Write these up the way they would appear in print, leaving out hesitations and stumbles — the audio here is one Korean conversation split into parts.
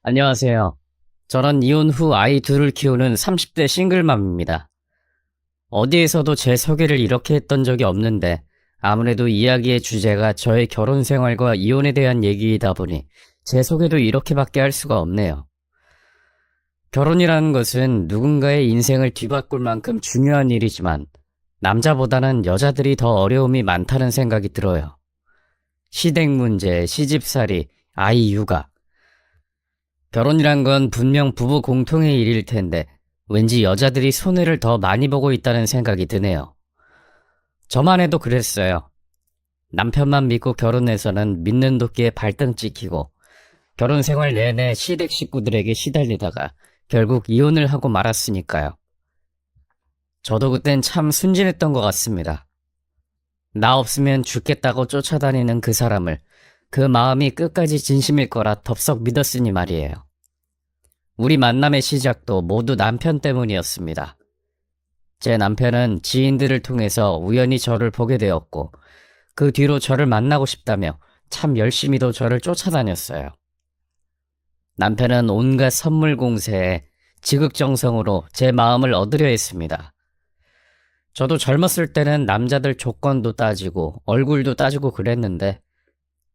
안녕하세요. 저는 이혼 후 아이 둘을 키우는 30대 싱글맘입니다. 어디에서도 제 소개를 이렇게 했던 적이 없는데 아무래도 이야기의 주제가 저의 결혼 생활과 이혼에 대한 얘기이다 보니 제 소개도 이렇게밖에 할 수가 없네요. 결혼이라는 것은 누군가의 인생을 뒤바꿀 만큼 중요한 일이지만 남자보다는 여자들이 더 어려움이 많다는 생각이 들어요. 시댁 문제, 시집살이, 아이 육아. 결혼이란 건 분명 부부 공통의 일일 텐데 왠지 여자들이 손해를 더 많이 보고 있다는 생각이 드네요. 저만 해도 그랬어요. 남편만 믿고 결혼해서는 믿는 도끼에 발등 찍히고 결혼 생활 내내 시댁 식구들에게 시달리다가 결국 이혼을 하고 말았으니까요. 저도 그땐 참 순진했던 것 같습니다. 나 없으면 죽겠다고 쫓아다니는 그 사람을 그 마음이 끝까지 진심일 거라 덥석 믿었으니 말이에요. 우리 만남의 시작도 모두 남편 때문이었습니다. 제 남편은 지인들을 통해서 우연히 저를 보게 되었고 그 뒤로 저를 만나고 싶다며 참 열심히도 저를 쫓아다녔어요. 남편은 온갖 선물 공세에 지극정성으로 제 마음을 얻으려 했습니다. 저도 젊었을 때는 남자들 조건도 따지고 얼굴도 따지고 그랬는데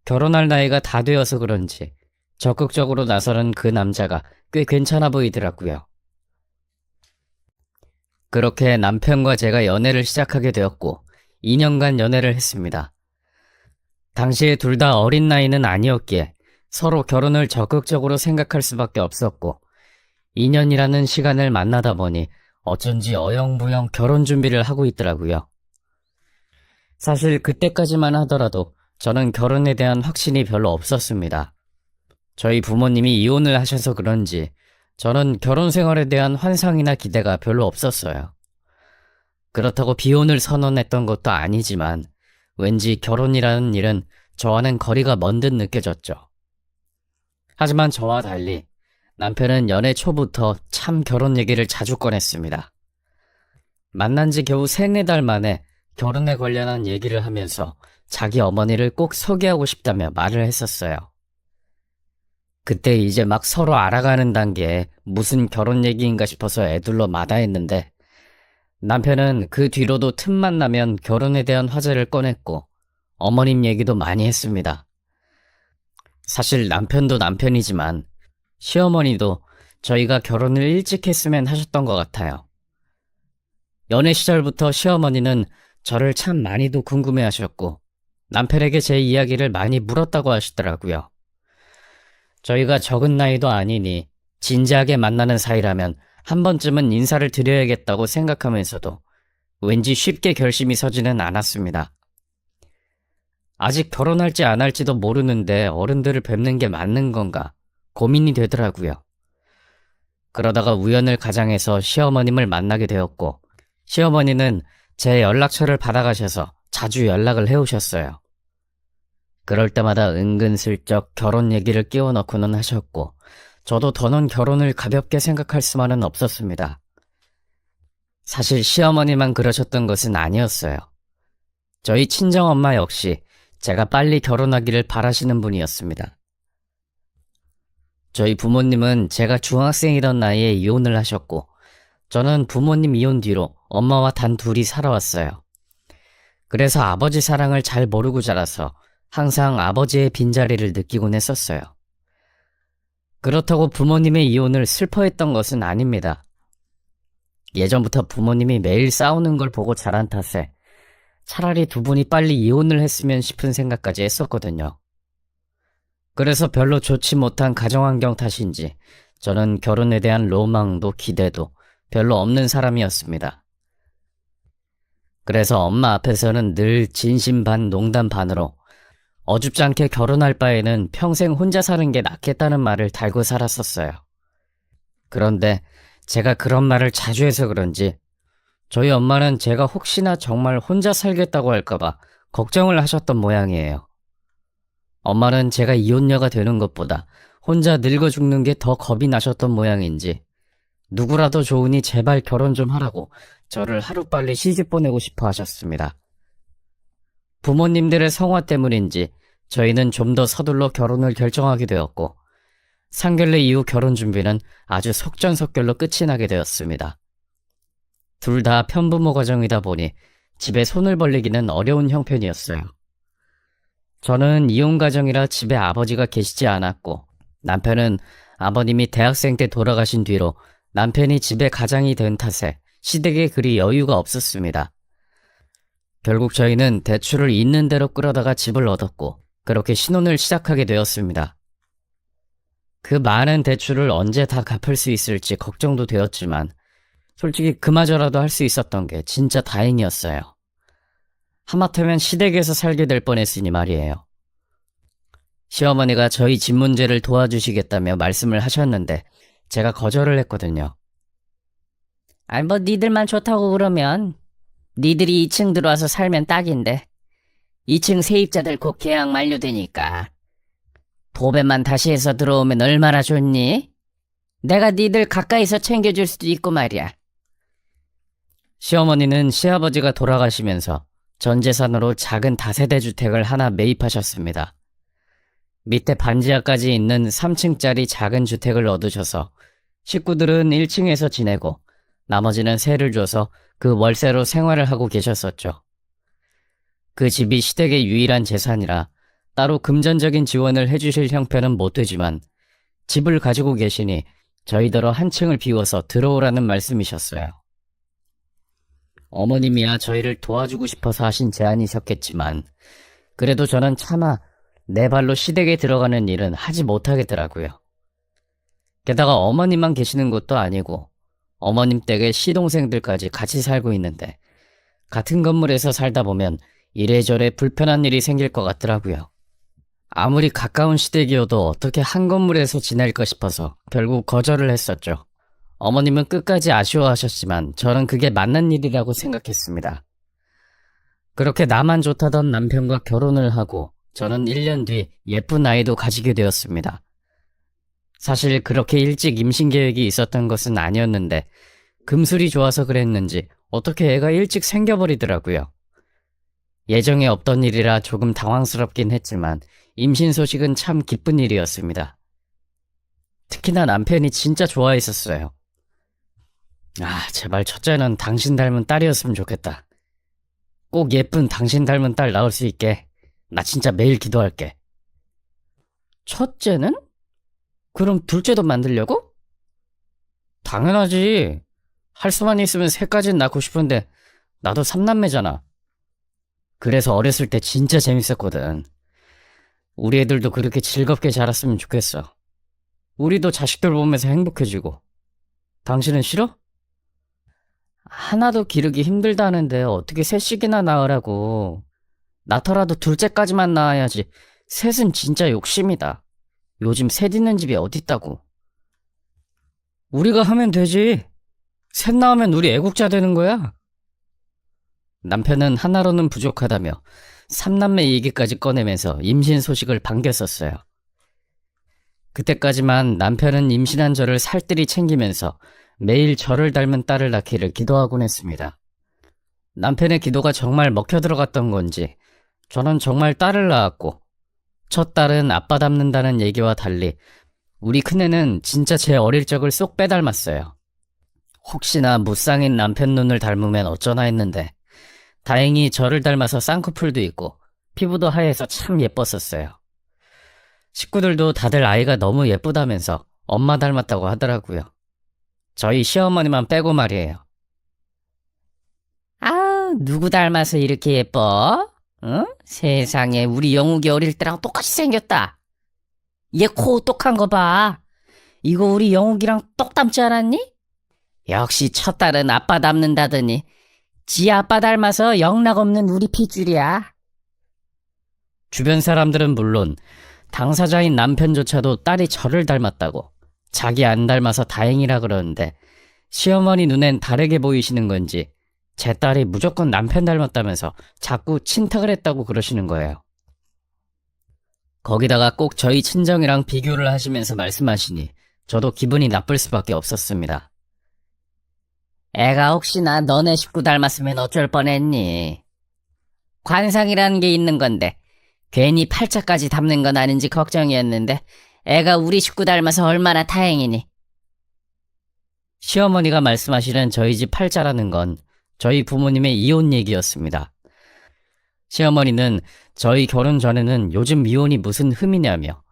결혼할 나이가 다 되어서 그런지 적극적으로 나서는 그 남자가 꽤 괜찮아 보이더라고요. 그렇게 남편과 제가 연애를 시작하게 되었고 2년간 연애를 했습니다. 당시에 둘 다 어린 나이는 아니었기에 서로 결혼을 적극적으로 생각할 수밖에 없었고 2년이라는 시간을 만나다 보니 어쩐지 어영부영 결혼 준비를 하고 있더라고요. 사실 그때까지만 하더라도 저는 결혼에 대한 확신이 별로 없었습니다. 저희 부모님이 이혼을 하셔서 그런지 저는 결혼 생활에 대한 환상이나 기대가 별로 없었어요. 그렇다고 비혼을 선언했던 것도 아니지만 왠지 결혼이라는 일은 저와는 거리가 먼 듯 느껴졌죠. 하지만 저와 달리 남편은 연애 초부터 참 결혼 얘기를 자주 꺼냈습니다. 만난 지 겨우 3-4달 만에 결혼에 관련한 얘기를 하면서 자기 어머니를 꼭 소개하고 싶다며 말을 했었어요. 그때 이제 막 서로 알아가는 단계에 무슨 결혼 얘기인가 싶어서 애둘러 마다했는데 남편은 그 뒤로도 틈만 나면 결혼에 대한 화제를 꺼냈고 어머님 얘기도 많이 했습니다. 사실 남편도 남편이지만 시어머니도 저희가 결혼을 일찍 했으면 하셨던 것 같아요. 연애 시절부터 시어머니는 저를 참 많이도 궁금해하셨고 남편에게 제 이야기를 많이 물었다고 하시더라고요. 저희가 적은 나이도 아니니 진지하게 만나는 사이라면 한 번쯤은 인사를 드려야겠다고 생각하면서도 왠지 쉽게 결심이 서지는 않았습니다. 아직 결혼할지 안 할지도 모르는데 어른들을 뵙는 게 맞는 건가 고민이 되더라고요. 그러다가 우연을 가장해서 시어머님을 만나게 되었고 시어머니는 제 연락처를 받아가셔서 자주 연락을 해오셨어요. 그럴 때마다 은근슬쩍 결혼 얘기를 끼워 넣고는 하셨고 저도 더는 결혼을 가볍게 생각할 수만은 없었습니다. 사실 시어머니만 그러셨던 것은 아니었어요. 저희 친정엄마 역시 제가 빨리 결혼하기를 바라시는 분이었습니다. 저희 부모님은 제가 중학생이던 나이에 이혼을 하셨고 저는 부모님 이혼 뒤로 엄마와 단 둘이 살아왔어요. 그래서 아버지 사랑을 잘 모르고 자라서 항상 아버지의 빈자리를 느끼곤 했었어요. 그렇다고 부모님의 이혼을 슬퍼했던 것은 아닙니다. 예전부터 부모님이 매일 싸우는 걸 보고 자란 탓에 차라리 두 분이 빨리 이혼을 했으면 싶은 생각까지 했었거든요. 그래서 별로 좋지 못한 가정환경 탓인지 저는 결혼에 대한 로망도 기대도 별로 없는 사람이었습니다. 그래서 엄마 앞에서는 늘 진심 반 농담 반으로 어줍지 않게 결혼할 바에는 평생 혼자 사는 게 낫겠다는 말을 달고 살았었어요. 그런데 제가 그런 말을 자주 해서 그런지 저희 엄마는 제가 혹시나 정말 혼자 살겠다고 할까봐 걱정을 하셨던 모양이에요. 엄마는 제가 이혼녀가 되는 것보다 혼자 늙어 죽는 게 더 겁이 나셨던 모양인지 누구라도 좋으니 제발 결혼 좀 하라고 저를 하루빨리 시집 보내고 싶어 하셨습니다. 부모님들의 성화 때문인지 저희는 좀 더 서둘러 결혼을 결정하게 되었고 상견례 이후 결혼 준비는 아주 속전속결로 끝이 나게 되었습니다. 둘 다 편부모 가정이다 보니 집에 손을 벌리기는 어려운 형편이었어요. 저는 이혼 가정이라 집에 아버지가 계시지 않았고, 남편은 아버님이 대학생 때 돌아가신 뒤로 남편이 집에 가장이 된 탓에 시댁에 그리 여유가 없었습니다. 결국 저희는 대출을 있는 대로 끌어다가 집을 얻었고, 그렇게 신혼을 시작하게 되었습니다. 그 많은 대출을 언제 다 갚을 수 있을지 걱정도 되었지만, 솔직히 그마저라도 할 수 있었던 게 진짜 다행이었어요. 하마터면 시댁에서 살게 될 뻔했으니 말이에요. 시어머니가 저희 집 문제를 도와주시겠다며 말씀을 하셨는데 제가 거절을 했거든요. 뭐 니들만 좋다고 그러면 니들이 2층 들어와서 살면 딱인데 2층 세입자들 곧 계약 만료되니까 도배만 다시 해서 들어오면 얼마나 좋니? 내가 니들 가까이서 챙겨줄 수도 있고 말이야. 시어머니는 시아버지가 돌아가시면서 전 재산으로 작은 다세대 주택을 하나 매입하셨습니다. 밑에 반지하까지 있는 3층짜리 작은 주택을 얻으셔서 식구들은 1층에서 지내고 나머지는 세를 줘서 그 월세로 생활을 하고 계셨었죠. 그 집이 시댁의 유일한 재산이라 따로 금전적인 지원을 해주실 형편은 못 되지만 집을 가지고 계시니 저희더러 한 층을 비워서 들어오라는 말씀이셨어요. 어머님이야 저희를 도와주고 싶어서 하신 제안이셨겠지만 그래도 저는 차마 내 발로 시댁에 들어가는 일은 하지 못하겠더라고요. 게다가 어머님만 계시는 것도 아니고 어머님 댁의 시동생들까지 같이 살고 있는데 같은 건물에서 살다 보면 이래저래 불편한 일이 생길 것 같더라고요. 아무리 가까운 시댁이어도 어떻게 한 건물에서 지낼까 싶어서 결국 거절을 했었죠. 어머님은 끝까지 아쉬워하셨지만 저는 그게 맞는 일이라고 생각했습니다. 그렇게 나만 좋다던 남편과 결혼을 하고 저는 1년 뒤 예쁜 아이도 가지게 되었습니다. 사실 그렇게 일찍 임신 계획이 있었던 것은 아니었는데 금술이 좋아서 그랬는지 어떻게 애가 일찍 생겨버리더라고요. 예정에 없던 일이라 조금 당황스럽긴 했지만 임신 소식은 참 기쁜 일이었습니다. 특히나 남편이 진짜 좋아했었어요. 제발 첫째는 당신 닮은 딸이었으면 좋겠다. 꼭 예쁜 당신 닮은 딸 낳을 수 있게 나 진짜 매일 기도할게. 첫째는? 그럼 둘째도 만들려고? 당연하지. 할 수만 있으면 셋까지는 낳고 싶은데 나도 3남매잖아. 그래서 어렸을 때 진짜 재밌었거든. 우리 애들도 그렇게 즐겁게 자랐으면 좋겠어. 우리도 자식들 보면서 행복해지고. 당신은 싫어? 하나도 기르기 힘들다는데 어떻게 셋씩이나 낳으라고. 낳더라도 둘째까지만 낳아야지. 셋은 진짜 욕심이다. 요즘 셋 있는 집이 어딨다고. 우리가 하면 되지. 셋 낳으면 우리 애국자 되는 거야. 남편은 하나로는 부족하다며 3남매 얘기까지 꺼내면서 임신 소식을 반겼었어요. 그때까지만 남편은 임신한 저를 살뜰히 챙기면서 매일 저를 닮은 딸을 낳기를 기도하곤 했습니다. 남편의 기도가 정말 먹혀들어갔던 건지 저는 정말 딸을 낳았고 첫 딸은 아빠 닮는다는 얘기와 달리 우리 큰애는 진짜 제 어릴 적을 쏙 빼닮았어요. 혹시나 무쌍인 남편 눈을 닮으면 어쩌나 했는데 다행히 저를 닮아서 쌍꺼풀도 있고 피부도 하얘서 참 예뻤었어요. 식구들도 다들 아이가 너무 예쁘다면서 엄마 닮았다고 하더라고요. 저희 시어머니만 빼고 말이에요. 누구 닮아서 이렇게 예뻐? 응? 세상에 우리 영욱이 어릴 때랑 똑같이 생겼다. 얘 코 똑한 거 봐. 이거 우리 영욱이랑 똑 닮지 않았니? 역시 첫 딸은 아빠 닮는다더니 지 아빠 닮아서 영락없는 우리 핏줄이야. 주변 사람들은 물론 당사자인 남편조차도 딸이 저를 닮았다고 자기 안 닮아서 다행이라 그러는데 시어머니 눈엔 다르게 보이시는 건지 제 딸이 무조건 남편 닮았다면서 자꾸 친탁을 했다고 그러시는 거예요. 거기다가 꼭 저희 친정이랑 비교를 하시면서 말씀하시니 저도 기분이 나쁠 수밖에 없었습니다. 애가 혹시나 너네 식구 닮았으면 어쩔 뻔했니? 관상이라는 게 있는 건데 괜히 팔자까지 닮는 건 아닌지 걱정이었는데 애가 우리 식구 닮아서 얼마나 다행이니. 시어머니가 말씀하시는 저희 집 팔자라는 건 저희 부모님의 이혼 얘기였습니다. 시어머니는 저희 결혼 전에는 요즘 미혼이 무슨 흠이냐며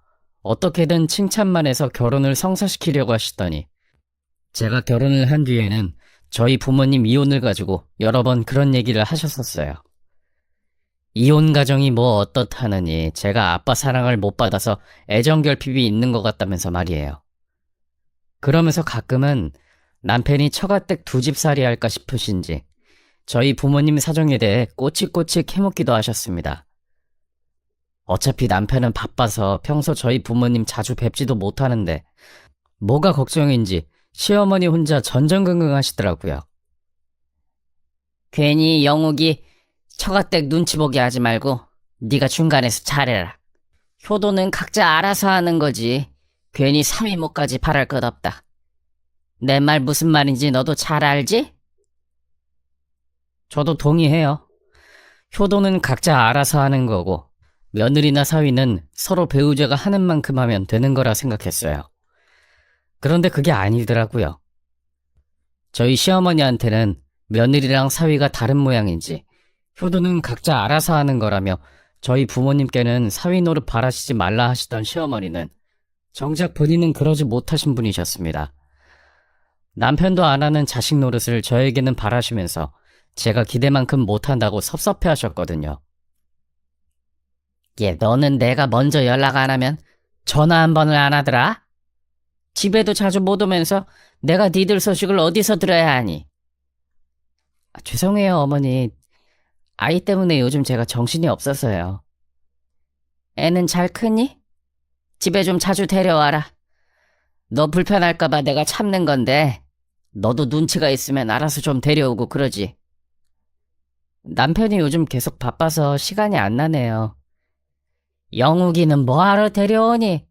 어떻게든 칭찬만 해서 결혼을 성사시키려고 하시더니 제가 결혼을 한 뒤에는 저희 부모님 이혼을 가지고 여러 번 그런 얘기를 하셨었어요. 이혼 가정이 뭐 어떻다느니 제가 아빠 사랑을 못 받아서 애정결핍이 있는 것 같다면서 말이에요. 그러면서 가끔은 남편이 처가댁 두 집 살이 할까 싶으신지 저희 부모님 사정에 대해 꼬치꼬치 캐묻기도 하셨습니다. 어차피 남편은 바빠서 평소 저희 부모님 자주 뵙지도 못하는데 뭐가 걱정인지 시어머니 혼자 전전긍긍 하시더라고요. 괜히 영욱이 처가댁 눈치 보게 하지 말고 네가 중간에서 잘해라. 효도는 각자 알아서 하는 거지. 괜히 사위모까지 바랄 것 없다. 내 말 무슨 말인지 너도 잘 알지? 저도 동의해요. 효도는 각자 알아서 하는 거고 며느리나 사위는 서로 배우자가 하는 만큼 하면 되는 거라 생각했어요. 그런데 그게 아니더라고요. 저희 시어머니한테는 며느리랑 사위가 다른 모양인지 효도는 각자 알아서 하는 거라며 저희 부모님께는 사위 노릇 바라시지 말라 하시던 시어머니는 정작 본인은 그러지 못하신 분이셨습니다. 남편도 안 하는 자식 노릇을 저에게는 바라시면서 제가 기대만큼 못한다고 섭섭해 하셨거든요. 얘 너는 내가 먼저 연락 안 하면 전화 한 번을 안 하더라? 집에도 자주 못 오면서 내가 니들 소식을 어디서 들어야 하니? 죄송해요, 어머니. 아이 때문에 요즘 제가 정신이 없어서요. 애는 잘 크니? 집에 좀 자주 데려와라. 너 불편할까봐 내가 참는 건데 너도 눈치가 있으면 알아서 좀 데려오고 그러지. 남편이 요즘 계속 바빠서 시간이 안 나네요. 영욱이는 뭐하러 데려오니?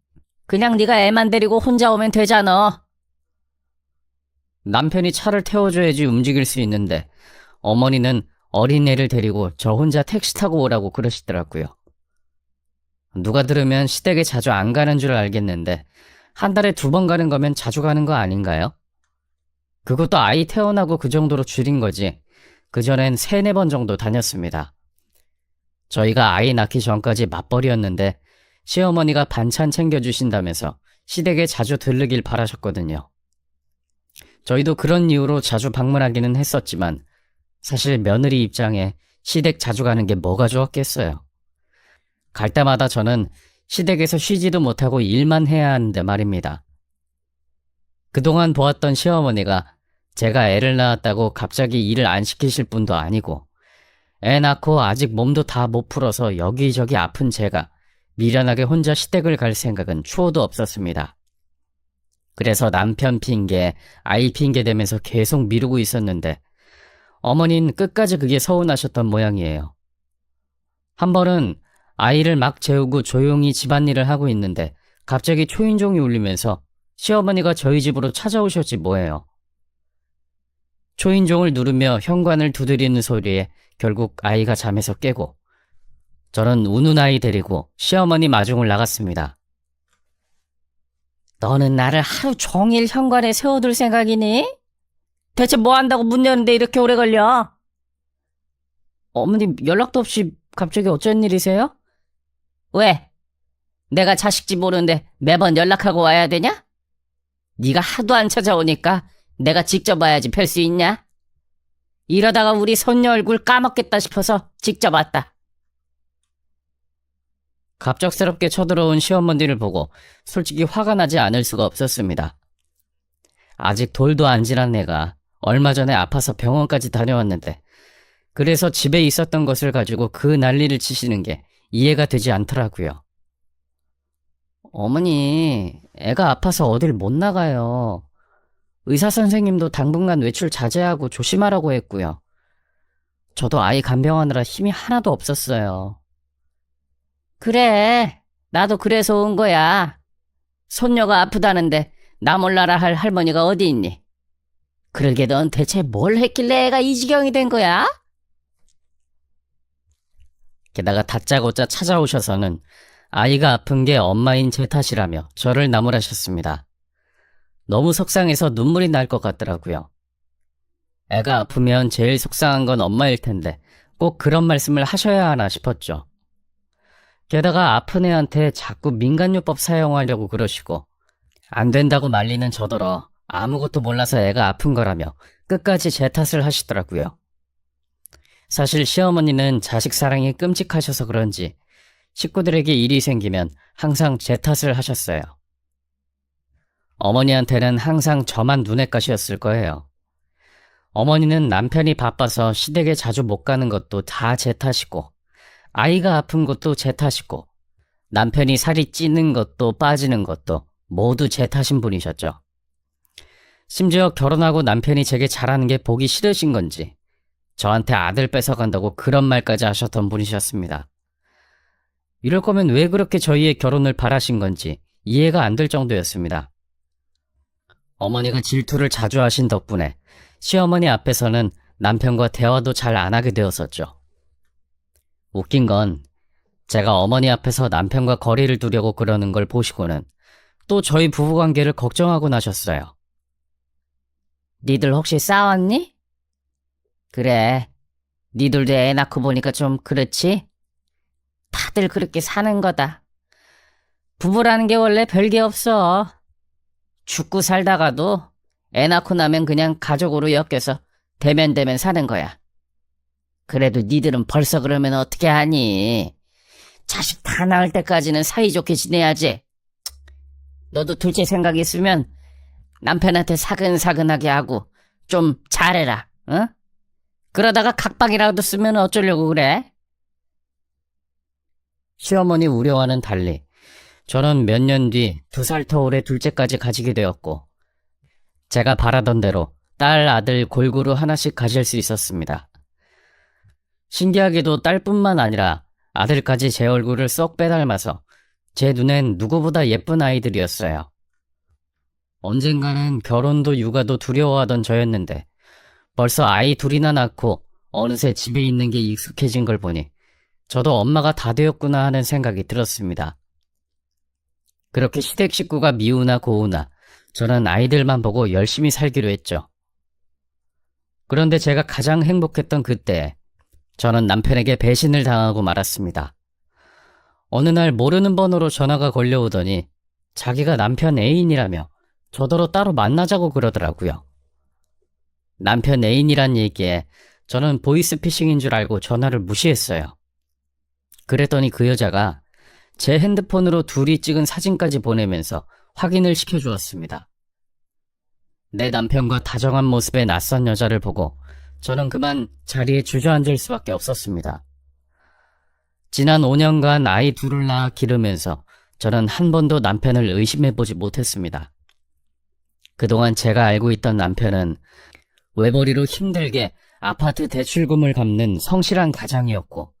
그냥 네가 애만 데리고 혼자 오면 되잖아. 남편이 차를 태워줘야지 움직일 수 있는데 어머니는 어린애를 데리고 저 혼자 택시 타고 오라고 그러시더라고요. 누가 들으면 시댁에 자주 안 가는 줄 알겠는데 한 달에 2번 가는 거면 자주 가는 거 아닌가요? 그것도 아이 태어나고 그 정도로 줄인 거지. 그전엔 3-4번 정도 다녔습니다. 저희가 아이 낳기 전까지 맞벌이였는데 시어머니가 반찬 챙겨주신다면서 시댁에 자주 들르길 바라셨거든요. 저희도 그런 이유로 자주 방문하기는 했었지만 사실 며느리 입장에 시댁 자주 가는 게 뭐가 좋았겠어요. 갈 때마다 저는 시댁에서 쉬지도 못하고 일만 해야 하는데 말입니다. 그동안 보았던 시어머니가 제가 애를 낳았다고 갑자기 일을 안 시키실 분도 아니고 애 낳고 아직 몸도 다 못 풀어서 여기저기 아픈 제가 미련하게 혼자 시댁을 갈 생각은 추호도 없었습니다. 그래서 남편 핑계, 아이 핑계 대면서 계속 미루고 있었는데 어머니는 끝까지 그게 서운하셨던 모양이에요. 한 번은 아이를 막 재우고 조용히 집안일을 하고 있는데 갑자기 초인종이 울리면서 시어머니가 저희 집으로 찾아오셨지 뭐예요. 초인종을 누르며 현관을 두드리는 소리에 결국 아이가 잠에서 깨고 저는 우는 아이 데리고 시어머니 마중을 나갔습니다. 너는 나를 하루 종일 현관에 세워둘 생각이니? 대체 뭐 한다고 문 여는데 이렇게 오래 걸려? 어머니 연락도 없이 갑자기 어쩐 일이세요? 왜? 내가 자식 집 오는데 매번 연락하고 와야 되냐? 네가 하도 안 찾아오니까 내가 직접 와야지 뵐 수 있냐? 이러다가 우리 손녀 얼굴 까먹겠다 싶어서 직접 왔다. 갑작스럽게 쳐들어온 시어머니를 보고 솔직히 화가 나지 않을 수가 없었습니다. 아직 돌도 안 지난 애가 얼마 전에 아파서 병원까지 다녀왔는데 그래서 집에 있었던 것을 가지고 그 난리를 치시는 게 이해가 되지 않더라고요. 어머니, 애가 아파서 어딜 못 나가요. 의사 선생님도 당분간 외출 자제하고 조심하라고 했고요. 저도 아이 간병하느라 힘이 하나도 없었어요. 그래, 나도 그래서 온 거야. 손녀가 아프다는데 나 몰라라 할 할머니가 어디 있니? 그러게 넌 대체 뭘 했길래 애가 이 지경이 된 거야? 게다가 다짜고짜 찾아오셔서는 아이가 아픈 게 엄마인 제 탓이라며 저를 나무라셨습니다. 너무 속상해서 눈물이 날 것 같더라고요. 애가 아프면 제일 속상한 건 엄마일 텐데 꼭 그런 말씀을 하셔야 하나 싶었죠. 게다가 아픈 애한테 자꾸 민간요법 사용하려고 그러시고 안 된다고 말리는 저더러 아무것도 몰라서 애가 아픈 거라며 끝까지 제 탓을 하시더라고요. 사실 시어머니는 자식 사랑이 끔찍하셔서 그런지 식구들에게 일이 생기면 항상 제 탓을 하셨어요. 어머니한테는 항상 저만 눈엣 가시였을 거예요. 어머니는 남편이 바빠서 시댁에 자주 못 가는 것도 다 제 탓이고, 아이가 아픈 것도 제 탓이고, 남편이 살이 찌는 것도 빠지는 것도 모두 제 탓인 분이셨죠. 심지어 결혼하고 남편이 제게 잘하는 게 보기 싫으신 건지 저한테 아들 뺏어간다고 그런 말까지 하셨던 분이셨습니다. 이럴 거면 왜 그렇게 저희의 결혼을 바라신 건지 이해가 안 될 정도였습니다. 어머니가 질투를 자주 하신 덕분에 시어머니 앞에서는 남편과 대화도 잘 안 하게 되었었죠. 웃긴 건 제가 어머니 앞에서 남편과 거리를 두려고 그러는 걸 보시고는 또 저희 부부관계를 걱정하곤 하셨어요. 니들 혹시 싸웠니? 그래, 니들도 애 낳고 보니까 좀 그렇지? 다들 그렇게 사는 거다. 부부라는 게 원래 별게 없어. 죽고 살다가도 애 낳고 나면 그냥 가족으로 엮여서 대면대면 사는 거야. 그래도 니들은 벌써 그러면 어떻게 하니? 자식 다 낳을 때까지는 사이좋게 지내야지. 너도 둘째 생각 있으면 남편한테 사근사근하게 하고 좀 잘해라, 어? 그러다가 각방이라도 쓰면 어쩌려고 그래? 시어머니 우려와는 달리 저는 몇 년 뒤 2살 터울의 둘째까지 가지게 되었고, 제가 바라던 대로 딸, 아들 골고루 하나씩 가질 수 있었습니다. 신기하게도 딸뿐만 아니라 아들까지 제 얼굴을 쏙 빼닮아서 제 눈엔 누구보다 예쁜 아이들이었어요. 언젠가는 결혼도 육아도 두려워하던 저였는데 벌써 아이 둘이나 낳고 어느새 집에 있는 게 익숙해진 걸 보니 저도 엄마가 다 되었구나 하는 생각이 들었습니다. 그렇게 시댁 식구가 미우나 고우나 저는 아이들만 보고 열심히 살기로 했죠. 그런데 제가 가장 행복했던 그때 저는 남편에게 배신을 당하고 말았습니다. 어느 날 모르는 번호로 전화가 걸려오더니 자기가 남편 애인이라며 저더러 따로 만나자고 그러더라고요. 남편 애인이란 얘기에 저는 보이스피싱인 줄 알고 전화를 무시했어요. 그랬더니 그 여자가 제 핸드폰으로 둘이 찍은 사진까지 보내면서 확인을 시켜주었습니다. 내 남편과 다정한 모습의 낯선 여자를 보고 저는 그만 자리에 주저앉을 수밖에 없었습니다. 지난 5년간 아이 둘을 낳아 기르면서 저는 한 번도 남편을 의심해보지 못했습니다. 그동안 제가 알고 있던 남편은 외벌이로 힘들게 아파트 대출금을 갚는 성실한 가장이었고,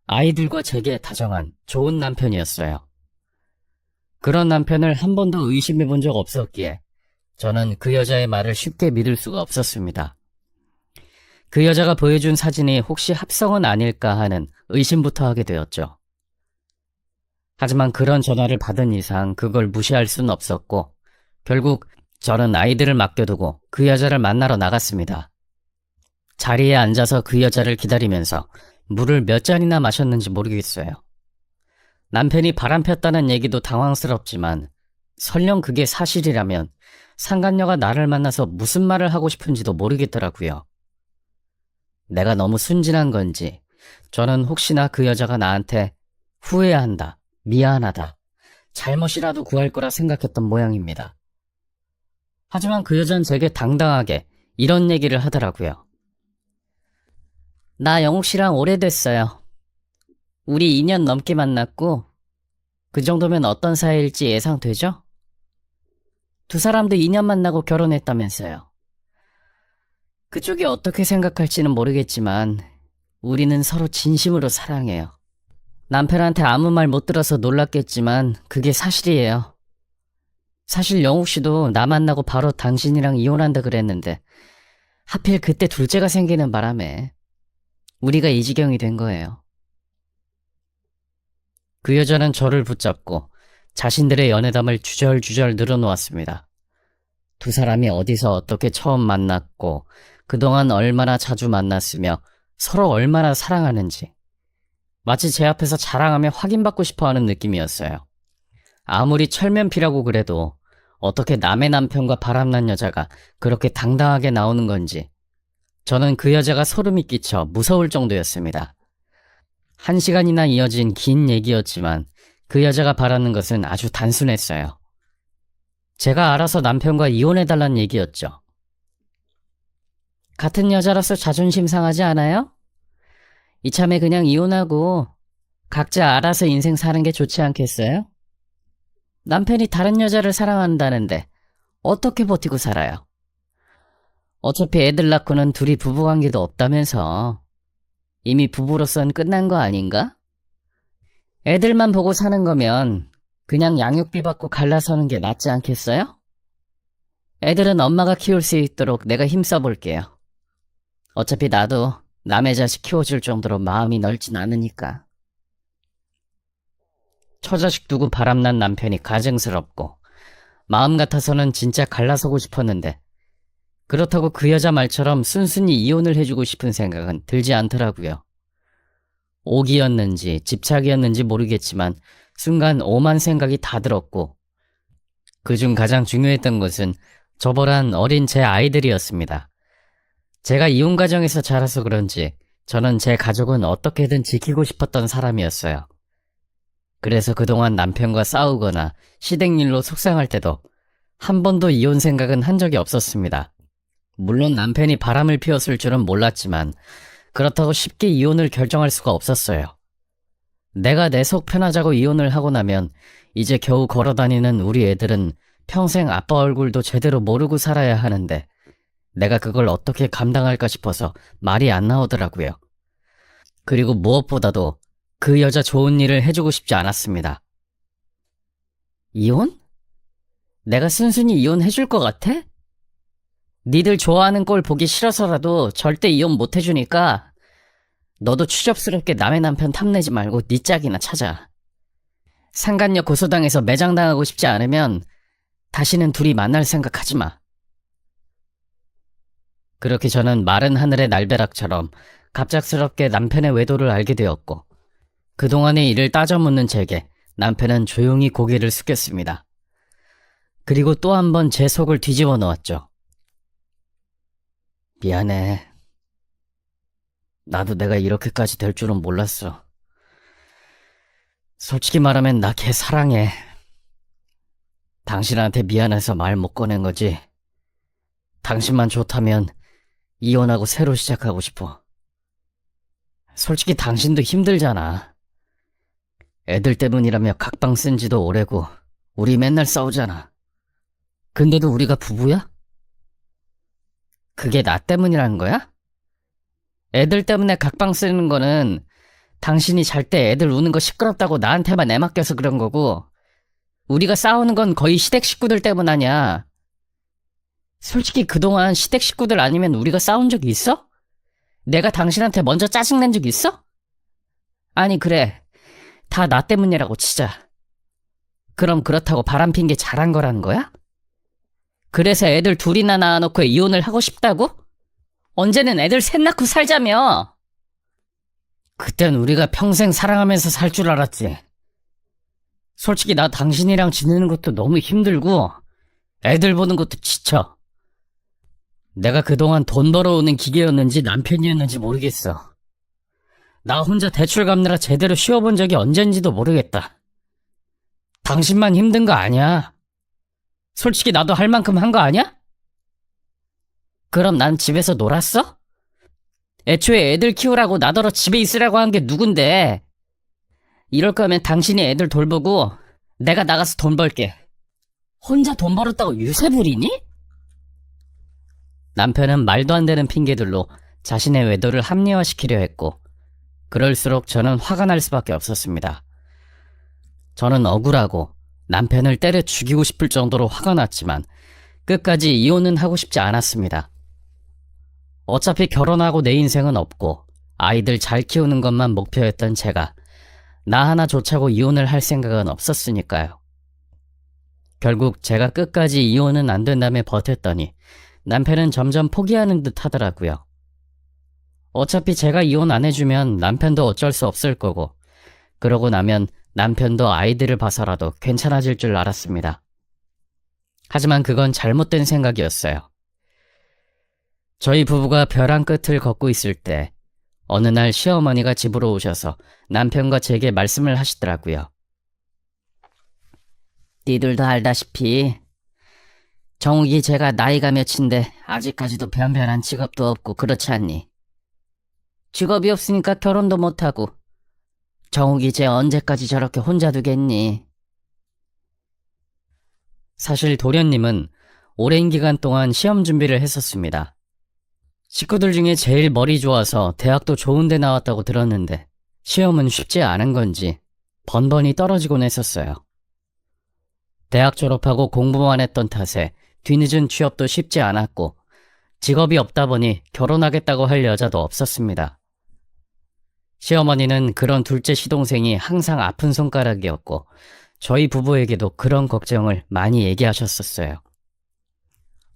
아이들과 제게 다정한 좋은 남편이었어요. 그런 남편을 한 번도 의심해본 적 없었기에 저는 그 여자의 말을 쉽게 믿을 수가 없었습니다. 그 여자가 보여준 사진이 혹시 합성은 아닐까 하는 의심부터 하게 되었죠. 하지만 그런 전화를 받은 이상 그걸 무시할 수는 없었고, 결국 저는 아이들을 맡겨두고 그 여자를 만나러 나갔습니다. 자리에 앉아서 그 여자를 기다리면서 물을 몇 잔이나 마셨는지 모르겠어요. 남편이 바람 폈다는 얘기도 당황스럽지만 설령 그게 사실이라면 상간녀가 나를 만나서 무슨 말을 하고 싶은지도 모르겠더라고요. 내가 너무 순진한 건지 저는 혹시나 그 여자가 나한테 후회한다, 미안하다, 잘못이라도 구할 거라 생각했던 모양입니다. 하지만 그 여자는 제게 당당하게 이런 얘기를 하더라고요. 나 영욱 씨랑 오래됐어요. 우리 2년 넘게 만났고 그 정도면 어떤 사이일지 예상되죠? 두 사람도 2년 만나고 결혼했다면서요. 그쪽이 어떻게 생각할지는 모르겠지만 우리는 서로 진심으로 사랑해요. 남편한테 아무 말 못 들어서 놀랐겠지만 그게 사실이에요. 사실 영욱 씨도 나 만나고 바로 당신이랑 이혼한다 그랬는데 하필 그때 둘째가 생기는 바람에 우리가 이 지경이 된 거예요. 그 여자는 저를 붙잡고 자신들의 연애담을 주절주절 늘어놓았습니다. 두 사람이 어디서 어떻게 처음 만났고 그동안 얼마나 자주 만났으며 서로 얼마나 사랑하는지 마치 제 앞에서 자랑하며 확인받고 싶어하는 느낌이었어요. 아무리 철면피라고 그래도 어떻게 남의 남편과 바람난 여자가 그렇게 당당하게 나오는 건지 저는 그 여자가 소름이 끼쳐 무서울 정도였습니다. 1시간이나 이어진 긴 얘기였지만 그 여자가 바라는 것은 아주 단순했어요. 제가 알아서 남편과 이혼해달란 얘기였죠. 같은 여자로서 자존심 상하지 않아요? 이참에 그냥 이혼하고 각자 알아서 인생 사는 게 좋지 않겠어요? 남편이 다른 여자를 사랑한다는데 어떻게 버티고 살아요? 어차피 애들 낳고는 둘이 부부관계도 없다면서. 이미 부부로선 끝난 거 아닌가? 애들만 보고 사는 거면 그냥 양육비 받고 갈라서는 게 낫지 않겠어요? 애들은 엄마가 키울 수 있도록 내가 힘써볼게요. 어차피 나도 남의 자식 키워줄 정도로 마음이 넓진 않으니까. 처자식 두고 바람난 남편이 가증스럽고 마음 같아서는 진짜 갈라서고 싶었는데 그렇다고 그 여자 말처럼 순순히 이혼을 해주고 싶은 생각은 들지 않더라고요. 오기였는지 집착이었는지 모르겠지만 순간 오만 생각이 다 들었고 그중 가장 중요했던 것은 저보란 어린 제 아이들이었습니다. 제가 이혼 가정에서 자라서 그런지 저는 제 가족은 어떻게든 지키고 싶었던 사람이었어요. 그래서 그동안 남편과 싸우거나 시댁일로 속상할 때도 한 번도 이혼 생각은 한 적이 없었습니다. 물론 남편이 바람을 피웠을 줄은 몰랐지만 그렇다고 쉽게 이혼을 결정할 수가 없었어요. 내가 내 속 편하자고 이혼을 하고 나면 이제 겨우 걸어다니는 우리 애들은 평생 아빠 얼굴도 제대로 모르고 살아야 하는데 내가 그걸 어떻게 감당할까 싶어서 말이 안 나오더라고요. 그리고 무엇보다도 그 여자 좋은 일을 해주고 싶지 않았습니다. 이혼? 내가 순순히 이혼해줄 것 같아? 니들 좋아하는 꼴 보기 싫어서라도 절대 이혼 못 해주니까 너도 추접스럽게 남의 남편 탐내지 말고 니 짝이나 찾아. 상간녀 고소당해서 매장당하고 싶지 않으면 다시는 둘이 만날 생각하지 마. 그렇게 저는 마른 하늘의 날벼락처럼 갑작스럽게 남편의 외도를 알게 되었고 그동안의 일을 따져묻는 제게 남편은 조용히 고개를 숙였습니다. 그리고 또 한 번 제 속을 뒤집어 놓았죠. 미안해. 나도 내가 이렇게까지 될 줄은 몰랐어. 솔직히 말하면 나 걔 사랑해. 당신한테 미안해서 말 못 꺼낸 거지. 당신만 좋다면 이혼하고 새로 시작하고 싶어. 솔직히 당신도 힘들잖아. 애들 때문이라며 각방 쓴 지도 오래고 우리 맨날 싸우잖아. 근데도 우리가 부부야? 그게 나 때문이라는 거야? 애들 때문에 각방 쓰는 거는 당신이 잘 때 애들 우는 거 시끄럽다고 나한테만 애맡겨서 그런 거고 우리가 싸우는 건 거의 시댁 식구들 때문 아냐. 솔직히 그동안 시댁 식구들 아니면 우리가 싸운 적이 있어? 내가 당신한테 먼저 짜증낸 적 있어? 아니 그래, 다 나 때문이라고 치자. 그럼 그렇다고 바람핀 게 잘한 거라는 거야? 그래서 애들 둘이나 낳아놓고 이혼을 하고 싶다고? 언제는 애들 셋 낳고 살자며. 그땐 우리가 평생 사랑하면서 살 줄 알았지. 솔직히 나 당신이랑 지내는 것도 너무 힘들고 애들 보는 것도 지쳐. 내가 그동안 돈 벌어오는 기계였는지 남편이었는지 모르겠어. 나 혼자 대출 갚느라 제대로 쉬어본 적이 언젠지도 모르겠다. 당신만 힘든 거 아니야. 솔직히 나도 할 만큼 한 거 아니야? 그럼 난 집에서 놀았어? 애초에 애들 키우라고 나더러 집에 있으라고 한 게 누군데? 이럴 거면 당신이 애들 돌보고 내가 나가서 돈 벌게. 혼자 돈 벌었다고 유세 부리니? 남편은 말도 안 되는 핑계들로 자신의 외도를 합리화시키려 했고 그럴수록 저는 화가 날 수밖에 없었습니다. 저는 억울하고 남편을 때려 죽이고 싶을 정도로 화가 났지만 끝까지 이혼은 하고 싶지 않았습니다. 어차피 결혼하고 내 인생은 없고 아이들 잘 키우는 것만 목표였던 제가 나 하나 좋자고 이혼을 할 생각은 없었으니까요. 결국 제가 끝까지 이혼은 안 된다며 버텼더니 남편은 점점 포기하는 듯 하더라고요. 어차피 제가 이혼 안 해주면 남편도 어쩔 수 없을 거고, 그러고 나면 남편도 아이들을 봐서라도 괜찮아질 줄 알았습니다. 하지만 그건 잘못된 생각이었어요. 저희 부부가 벼랑 끝을 걷고 있을 때 어느 날 시어머니가 집으로 오셔서 남편과 제게 말씀을 하시더라고요. 니들도 알다시피 정욱이 제가 나이가 몇인데 아직까지도 변변한 직업도 없고 그렇지 않니? 직업이 없으니까 결혼도 못하고 정욱이 쟤 언제까지 저렇게 혼자 두겠니? 사실 도련님은 오랜 기간 동안 시험 준비를 했었습니다. 식구들 중에 제일 머리 좋아서 대학도 좋은 데 나왔다고 들었는데 시험은 쉽지 않은 건지 번번이 떨어지곤 했었어요. 대학 졸업하고 공부만 했던 탓에 뒤늦은 취업도 쉽지 않았고 직업이 없다 보니 결혼하겠다고 할 여자도 없었습니다. 시어머니는 그런 둘째 시동생이 항상 아픈 손가락이었고 저희 부부에게도 그런 걱정을 많이 얘기하셨었어요.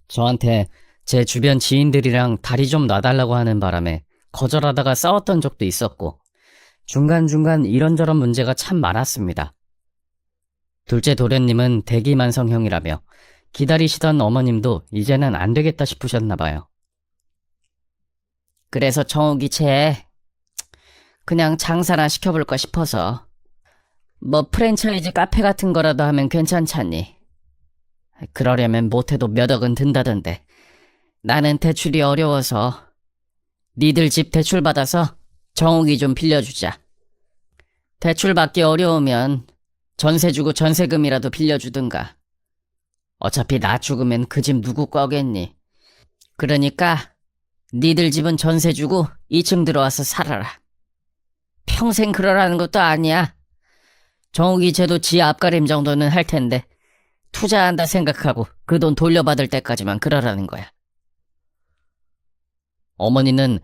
저한테 제 주변 지인들이랑 다리 좀 놔달라고 하는 바람에 거절하다가 싸웠던 적도 있었고 중간중간 이런저런 문제가 참 많았습니다. 둘째 도련님은 대기만성형이라며 기다리시던 어머님도 이제는 안 되겠다 싶으셨나 봐요. 그래서 정욱이 쟤 그냥 장사나 시켜볼까 싶어서 뭐 프랜차이즈 카페 같은 거라도 하면 괜찮잖니. 그러려면 못해도 몇 억은 든다던데 나는 대출이 어려워서 니들 집 대출 받아서 정욱이 좀 빌려주자. 대출 받기 어려우면 전세 주고 전세금이라도 빌려주든가. 어차피 나 죽으면 그 집 누구 거겠니. 그러니까 니들 집은 전세 주고 2층 들어와서 살아라. 평생 그러라는 것도 아니야. 정욱이 쟤도 지 앞가림 정도는 할 텐데 투자한다 생각하고 그 돈 돌려받을 때까지만 그러라는 거야. 어머니는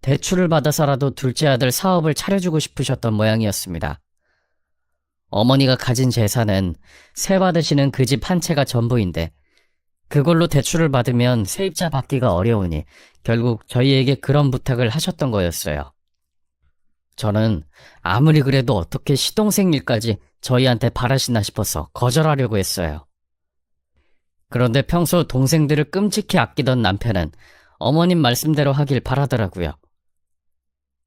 대출을 받아서라도 둘째 아들 사업을 차려주고 싶으셨던 모양이었습니다. 어머니가 가진 재산은 세 받으시는 그 집 한 채가 전부인데 그걸로 대출을 받으면 세입자 받기가 어려우니 결국 저희에게 그런 부탁을 하셨던 거였어요. 저는 아무리 그래도 어떻게 시동생 일까지 저희한테 바라시나 싶어서 거절하려고 했어요. 그런데 평소 동생들을 끔찍히 아끼던 남편은 어머님 말씀대로 하길 바라더라고요.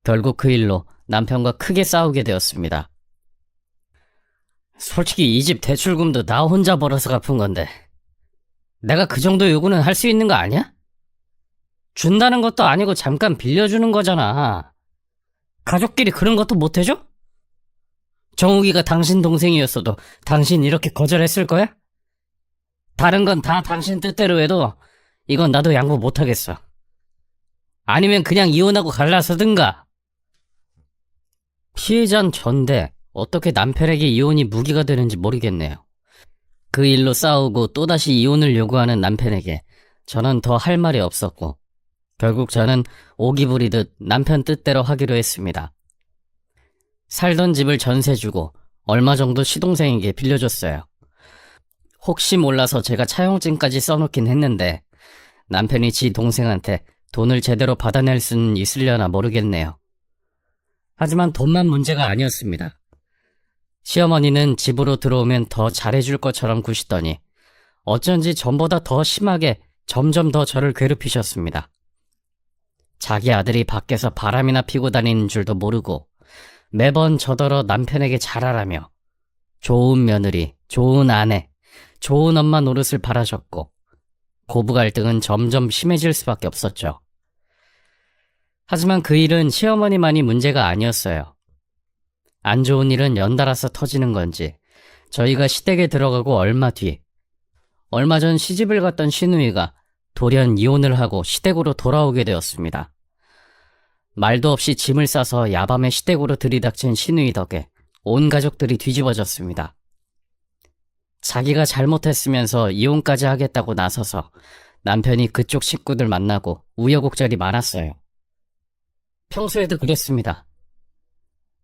결국 그 일로 남편과 크게 싸우게 되었습니다. 솔직히 이 집 대출금도 나 혼자 벌어서 갚은 건데 내가 그 정도 요구는 할 수 있는 거 아니야? 준다는 것도 아니고 잠깐 빌려주는 거잖아. 가족끼리 그런 것도 못 해줘? 정욱이가 당신 동생이었어도 당신 이렇게 거절했을 거야? 다른 건 다 당신 뜻대로 해도 이건 나도 양보 못 하겠어. 아니면 그냥 이혼하고 갈라서든가. 피해자는 전데 어떻게 남편에게 이혼이 무기가 되는지 모르겠네요. 그 일로 싸우고 또다시 이혼을 요구하는 남편에게 저는 더 할 말이 없었고 결국 저는 오기 부리듯 남편 뜻대로 하기로 했습니다. 살던 집을 전세 주고 얼마 정도 시동생에게 빌려줬어요. 혹시 몰라서 제가 차용증까지 써놓긴 했는데 남편이 지 동생한테 돈을 제대로 받아낼 수는 있으려나 모르겠네요. 하지만 돈만 문제가 아니었습니다. 시어머니는 집으로 들어오면 더 잘해줄 것처럼 구시더니 어쩐지 전보다 더 심하게 점점 더 저를 괴롭히셨습니다. 자기 아들이 밖에서 바람이나 피고 다니는 줄도 모르고 매번 저더러 남편에게 잘하라며 좋은 며느리, 좋은 아내, 좋은 엄마 노릇을 바라셨고 고부 갈등은 점점 심해질 수밖에 없었죠. 하지만 그 일은 시어머니만이 문제가 아니었어요. 안 좋은 일은 연달아서 터지는 건지 저희가 시댁에 들어가고 얼마 뒤 얼마 전 시집을 갔던 시누이가 돌연 이혼을 하고 시댁으로 돌아오게 되었습니다. 말도 없이 짐을 싸서 야밤에 시댁으로 들이닥친 시누이 덕에 온 가족들이 뒤집어졌습니다. 자기가 잘못했으면서 이혼까지 하겠다고 나서서 남편이 그쪽 식구들 만나고 우여곡절이 많았어요. 평소에도 그랬습니다.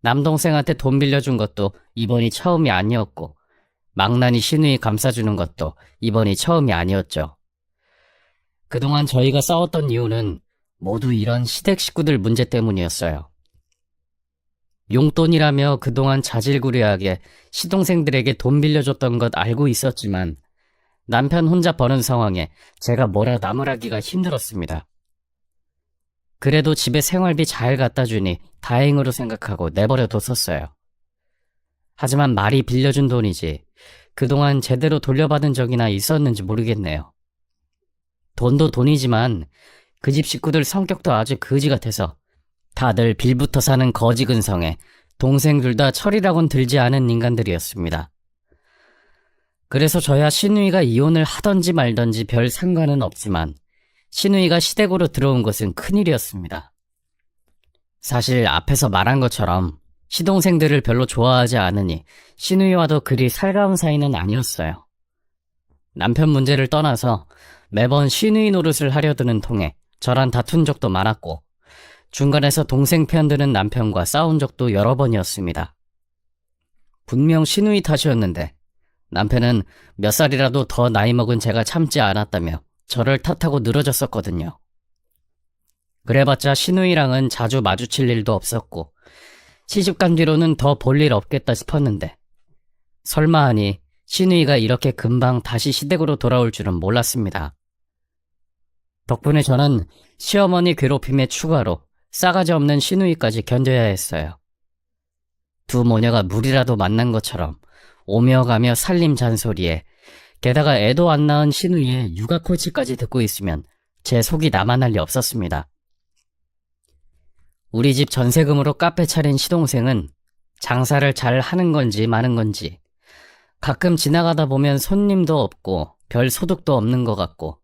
남동생한테 돈 빌려준 것도 이번이 처음이 아니었고, 망나니 시누이 감싸주는 것도 이번이 처음이 아니었죠. 그동안 저희가 싸웠던 이유는 모두 이런 시댁 식구들 문제 때문이었어요. 용돈이라며 그동안 자질구레하게 시동생들에게 돈 빌려줬던 것 알고 있었지만 남편 혼자 버는 상황에 제가 뭐라 나무라기가 힘들었습니다. 그래도 집에 생활비 잘 갖다 주니 다행으로 생각하고 내버려 뒀었어요. 하지만 말이 빌려준 돈이지 그동안 제대로 돌려받은 적이나 있었는지 모르겠네요. 돈도 돈이지만 그 집 식구들 성격도 아주 거지 같아서 다들 빌부터 사는 거지 근성에 동생 둘 다 철이라곤 들지 않은 인간들이었습니다. 그래서 저야 시누이가 이혼을 하던지 말던지 별 상관은 없지만 시누이가 시댁으로 들어온 것은 큰일이었습니다. 사실 앞에서 말한 것처럼 시동생들을 별로 좋아하지 않으니 시누이와도 그리 살가운 사이는 아니었어요. 남편 문제를 떠나서 매번 시누이 노릇을 하려드는 통에 저랑 다툰 적도 많았고 중간에서 동생 편 드는 남편과 싸운 적도 여러 번이었습니다. 분명 시누이 탓이었는데 남편은 몇 살이라도 더 나이 먹은 제가 참지 않았다며 저를 탓하고 늘어졌었거든요. 그래봤자 시누이랑은 자주 마주칠 일도 없었고 시집간 뒤로는 더 볼 일 없겠다 싶었는데 설마 하니 시누이가 이렇게 금방 다시 시댁으로 돌아올 줄은 몰랐습니다. 덕분에 저는 시어머니 괴롭힘에 추가로 싸가지 없는 시누이까지 견뎌야 했어요. 두 모녀가 물이라도 만난 것처럼 오며 가며 살림 잔소리에 게다가 애도 안 낳은 시누이의 육아 코치까지 듣고 있으면 제 속이 남아날 리 없었습니다. 우리 집 전세금으로 카페 차린 시동생은 장사를 잘 하는 건지 마는 건지 가끔 지나가다 보면 손님도 없고 별 소득도 없는 것 같고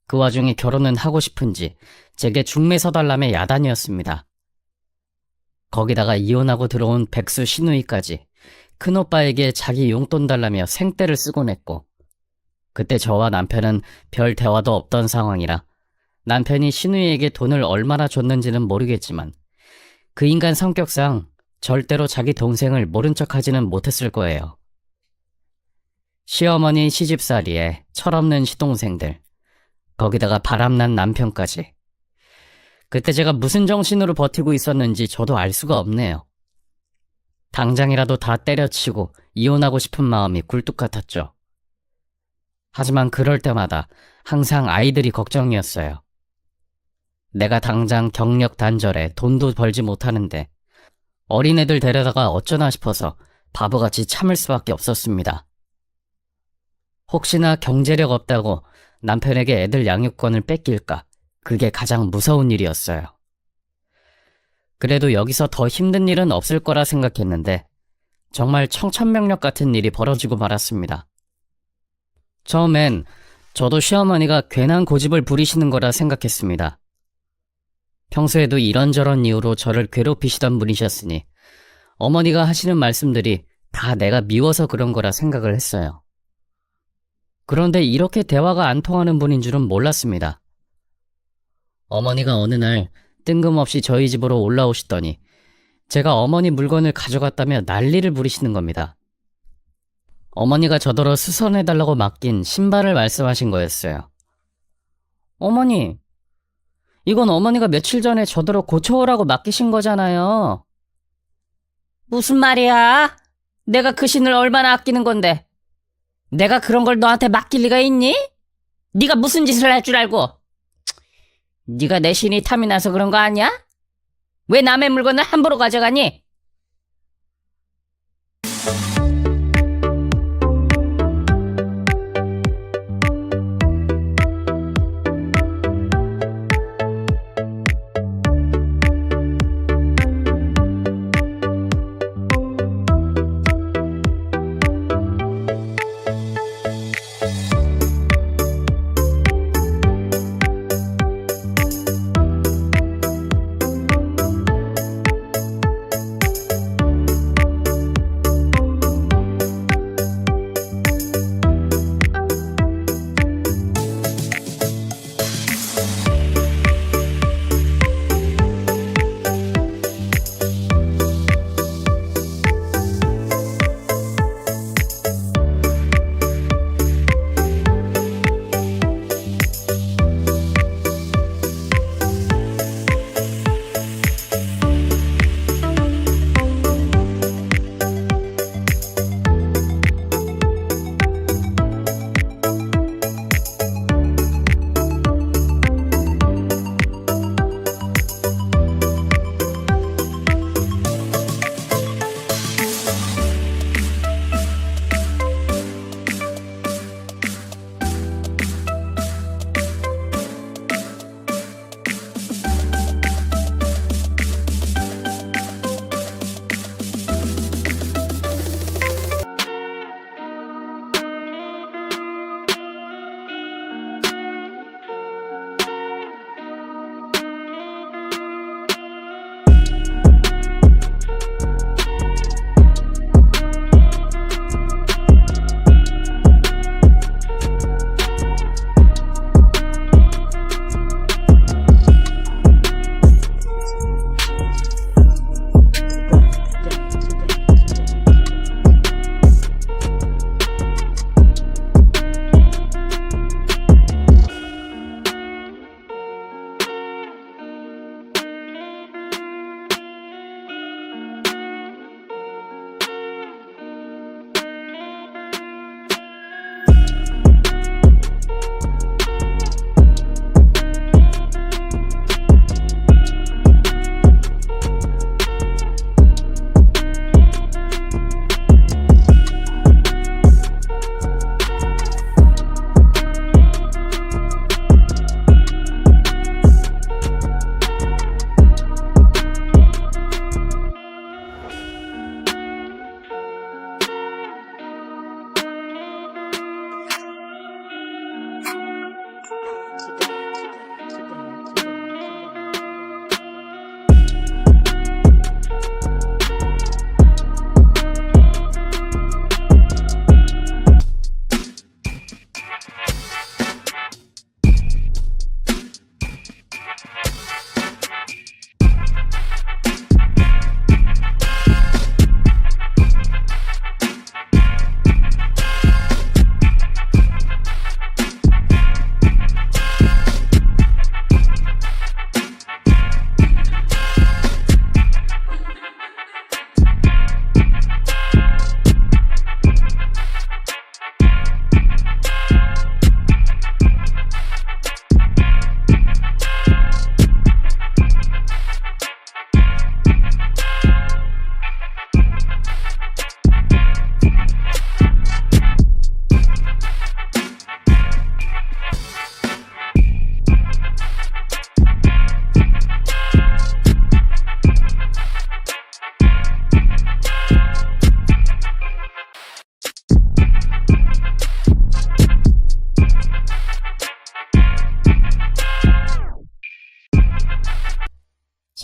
그 와중에 결혼은 하고 싶은지 제게 중매 서달라며 야단이었습니다. 거기다가 이혼하고 들어온 백수 시누이까지 큰오빠에게 자기 용돈 달라며 생떼를 쓰곤 했고 그때 저와 남편은 별 대화도 없던 상황이라 남편이 시누이에게 돈을 얼마나 줬는지는 모르겠지만 그 인간 성격상 절대로 자기 동생을 모른 척하지는 못했을 거예요. 시어머니 시집살이에 철없는 시동생들 거기다가 바람난 남편까지. 그때 제가 무슨 정신으로 버티고 있었는지 저도 알 수가 없네요. 당장이라도 다 때려치고 이혼하고 싶은 마음이 굴뚝 같았죠. 하지만 그럴 때마다 항상 아이들이 걱정이었어요. 내가 당장 경력 단절에 돈도 벌지 못하는데 어린애들 데려다가 어쩌나 싶어서 바보같이 참을 수밖에 없었습니다. 혹시나 경제력 없다고 남편에게 애들 양육권을 뺏길까 그게 가장 무서운 일이었어요. 그래도 여기서 더 힘든 일은 없을 거라 생각했는데 정말 청천벽력 같은 일이 벌어지고 말았습니다. 처음엔 저도 시어머니가 괜한 고집을 부리시는 거라 생각했습니다. 평소에도 이런저런 이유로 저를 괴롭히시던 분이셨으니 어머니가 하시는 말씀들이 다 내가 미워서 그런 거라 생각을 했어요. 그런데 이렇게 대화가 안 통하는 분인 줄은 몰랐습니다. 어머니가 어느 날 뜬금없이 저희 집으로 올라오시더니 제가 어머니 물건을 가져갔다며 난리를 부리시는 겁니다. 어머니가 저더러 수선해달라고 맡긴 신발을 말씀하신 거였어요. 어머니, 이건 어머니가 며칠 전에 저더러 고쳐오라고 맡기신 거잖아요. 무슨 말이야? 내가 그 신을 얼마나 아끼는 건데 내가 그런 걸 너한테 맡길 리가 있니? 네가 무슨 짓을 할 줄 알고? 네가 내 신이 탐이 나서 그런 거 아니야? 왜 남의 물건을 함부로 가져가니?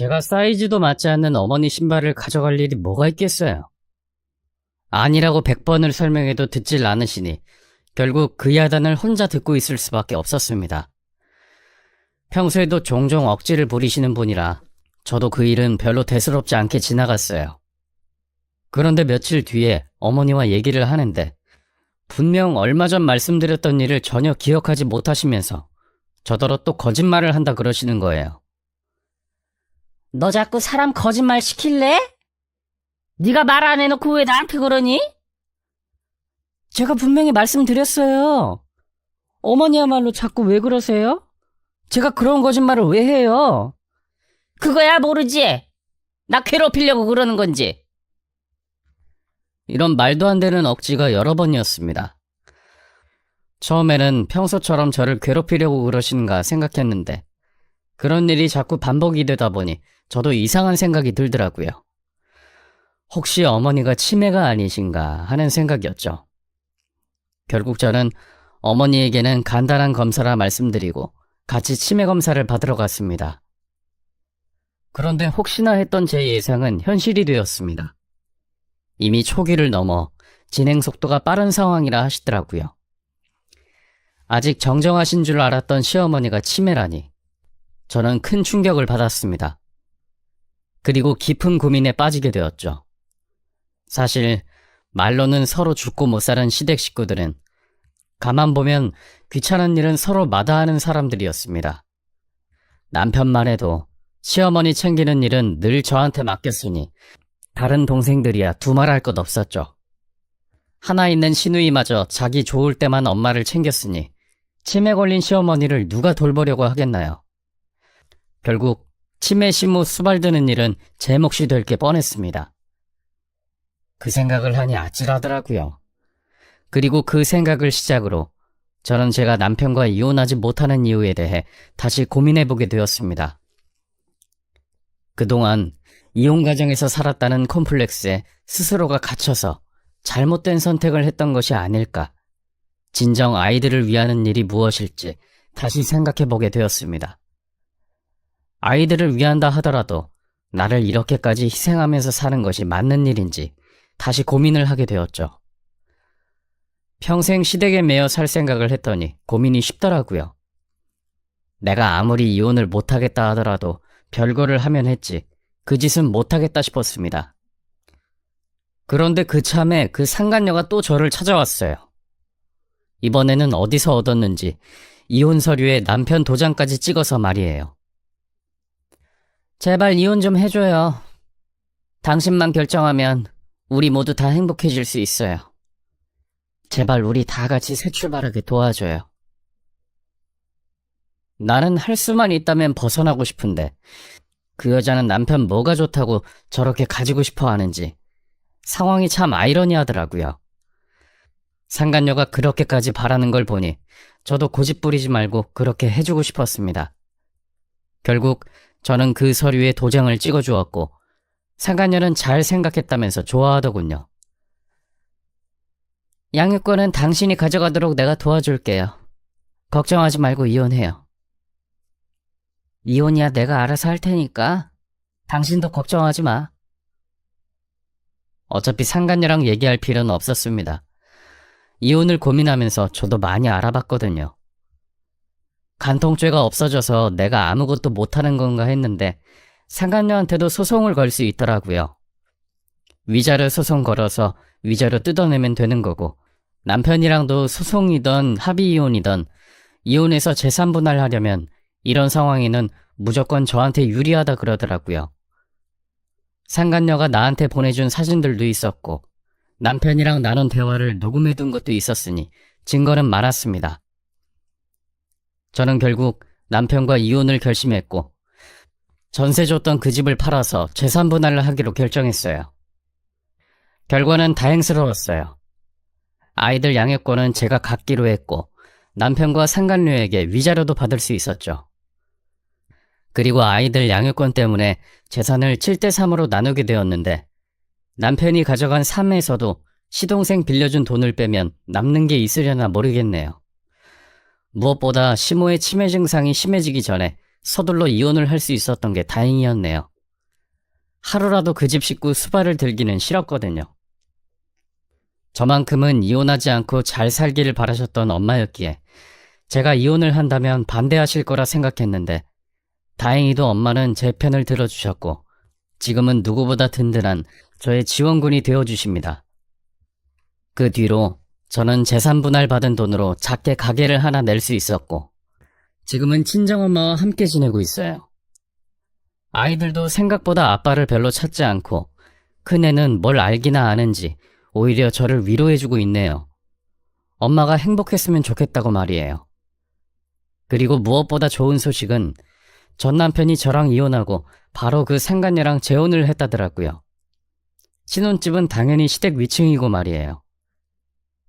제가 사이즈도 맞지 않는 어머니 신발을 가져갈 일이 뭐가 있겠어요? 아니라고 100번을 설명해도 듣질 않으시니 결국 그 야단을 혼자 듣고 있을 수밖에 없었습니다. 평소에도 종종 억지를 부리시는 분이라 저도 그 일은 별로 대수롭지 않게 지나갔어요. 그런데 며칠 뒤에 어머니와 얘기를 하는데 분명 얼마 전 말씀드렸던 일을 전혀 기억하지 못하시면서 저더러 또 거짓말을 한다 그러시는 거예요. 너 자꾸 사람 거짓말 시킬래? 네가 말 안 해놓고 왜 나한테 그러니? 제가 분명히 말씀드렸어요. 어머니야말로 자꾸 왜 그러세요? 제가 그런 거짓말을 왜 해요? 그거야 모르지. 나 괴롭히려고 그러는 건지. 이런 말도 안 되는 억지가 여러 번이었습니다. 처음에는 평소처럼 저를 괴롭히려고 그러시는가 생각했는데 그런 일이 자꾸 반복이 되다 보니 저도 이상한 생각이 들더라고요. 혹시 어머니가 치매가 아니신가 하는 생각이었죠. 결국 저는 어머니에게는 간단한 검사라 말씀드리고 같이 치매 검사를 받으러 갔습니다. 그런데 혹시나 했던 제 예상은 현실이 되었습니다. 이미 초기를 넘어 진행 속도가 빠른 상황이라 하시더라고요. 아직 정정하신 줄 알았던 시어머니가 치매라니 저는 큰 충격을 받았습니다. 그리고 깊은 고민에 빠지게 되었죠. 사실 말로는 서로 죽고 못 사는 시댁 식구들은 가만 보면 귀찮은 일은 서로 마다하는 사람들이었습니다. 남편만 해도 시어머니 챙기는 일은 늘 저한테 맡겼으니 다른 동생들이야 두말할 것 없었죠. 하나 있는 시누이마저 자기 좋을 때만 엄마를 챙겼으니 치매 걸린 시어머니를 누가 돌보려고 하겠나요? 결국 치매 시모 수발드는 일은 제 몫이 될 게 뻔했습니다. 그 생각을 하니 아찔하더라고요. 그리고 그 생각을 시작으로 저는 제가 남편과 이혼하지 못하는 이유에 대해 다시 고민해보게 되었습니다. 그동안 이혼 과정에서 살았다는 콤플렉스에 스스로가 갇혀서 잘못된 선택을 했던 것이 아닐까. 진정 아이들을 위하는 일이 무엇일지 다시 생각해보게 되었습니다. 아이들을 위한다 하더라도 나를 이렇게까지 희생하면서 사는 것이 맞는 일인지 다시 고민을 하게 되었죠. 평생 시댁에 매여 살 생각을 했더니 고민이 쉽더라고요. 내가 아무리 이혼을 못하겠다 하더라도 별거를 하면 했지 그 짓은 못하겠다 싶었습니다. 그런데 그참에 그 상간녀가 또 저를 찾아왔어요. 이번에는 어디서 얻었는지 이혼 서류에 남편 도장까지 찍어서 말이에요. 제발 이혼 좀 해줘요. 당신만 결정하면 우리 모두 다 행복해질 수 있어요. 제발 우리 다 같이 새 출발하게 도와줘요. 나는 할 수만 있다면 벗어나고 싶은데 그 여자는 남편 뭐가 좋다고 저렇게 가지고 싶어 하는지 상황이 참 아이러니하더라고요. 상간녀가 그렇게까지 바라는 걸 보니 저도 고집 부리지 말고 그렇게 해주고 싶었습니다. 결국 저는 그 서류에 도장을 찍어주었고 상간녀는 잘 생각했다면서 좋아하더군요. 양육권은 당신이 가져가도록 내가 도와줄게요. 걱정하지 말고 이혼해요. 이혼이야 내가 알아서 할 테니까 당신도 걱정하지 마. 어차피 상간녀랑 얘기할 필요는 없었습니다. 이혼을 고민하면서 저도 많이 알아봤거든요. 간통죄가 없어져서 내가 아무것도 못하는 건가 했는데 상간녀한테도 소송을 걸 수 있더라고요. 위자료 소송 걸어서 위자료 뜯어내면 되는 거고 남편이랑도 소송이던 합의이혼이던 이혼해서 재산 분할하려면 이런 상황에는 무조건 저한테 유리하다 그러더라고요. 상간녀가 나한테 보내준 사진들도 있었고 남편이랑 나눈 대화를 녹음해둔 것도 있었으니 증거는 많았습니다. 저는 결국 남편과 이혼을 결심했고 전세 줬던 그 집을 팔아서 재산 분할을 하기로 결정했어요. 결과는 다행스러웠어요. 아이들 양육권은 제가 갖기로 했고 남편과 상간녀에게 위자료도 받을 수 있었죠. 그리고 아이들 양육권 때문에 재산을 7대3으로 나누게 되었는데 남편이 가져간 3에서도 시동생 빌려준 돈을 빼면 남는 게 있으려나 모르겠네요. 무엇보다 시모의 치매 증상이 심해지기 전에 서둘러 이혼을 할 수 있었던 게 다행이었네요. 하루라도 그 집 식구 수발을 들기는 싫었거든요. 저만큼은 이혼하지 않고 잘 살기를 바라셨던 엄마였기에 제가 이혼을 한다면 반대하실 거라 생각했는데 다행히도 엄마는 제 편을 들어주셨고 지금은 누구보다 든든한 저의 지원군이 되어주십니다. 그 뒤로 저는 재산 분할 받은 돈으로 작게 가게를 하나 낼 수 있었고 지금은 친정엄마와 함께 지내고 있어요. 아이들도 생각보다 아빠를 별로 찾지 않고 큰애는 뭘 알기나 아는지 오히려 저를 위로해주고 있네요. 엄마가 행복했으면 좋겠다고 말이에요. 그리고 무엇보다 좋은 소식은 전 남편이 저랑 이혼하고 바로 그 상간녀랑 재혼을 했다더라고요. 신혼집은 당연히 시댁 위층이고 말이에요.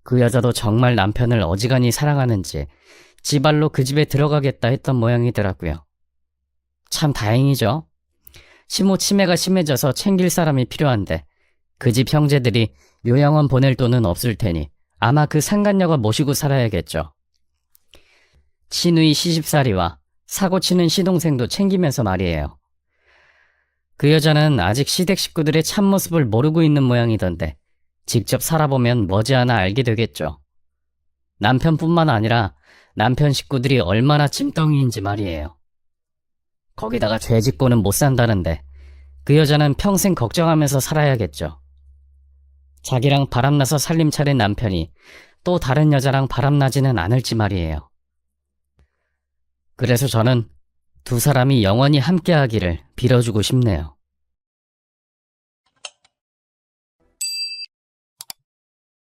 그 여자도 정말 남편을 어지간히 사랑하는지 지발로 그 집에 들어가겠다 했던 모양이더라고요. 참 다행이죠. 시모 치매가 심해져서 챙길 사람이 필요한데 그 집 형제들이 요양원 보낼 돈은 없을 테니 아마 그 상간녀가 모시고 살아야겠죠. 친누이 시집살이와 사고치는 시동생도 챙기면서 말이에요. 그 여자는 아직 시댁 식구들의 참모습을 모르고 있는 모양이던데 직접 살아보면 머지않아 알게 되겠죠. 남편뿐만 아니라 남편 식구들이 얼마나 찜덩이인지 말이에요. 거기다가 죄 짓고는 못 산다는데 그 여자는 평생 걱정하면서 살아야겠죠. 자기랑 바람나서 살림 차린 남편이 또 다른 여자랑 바람나지는 않을지 말이에요. 그래서 저는 두 사람이 영원히 함께하기를 빌어주고 싶네요.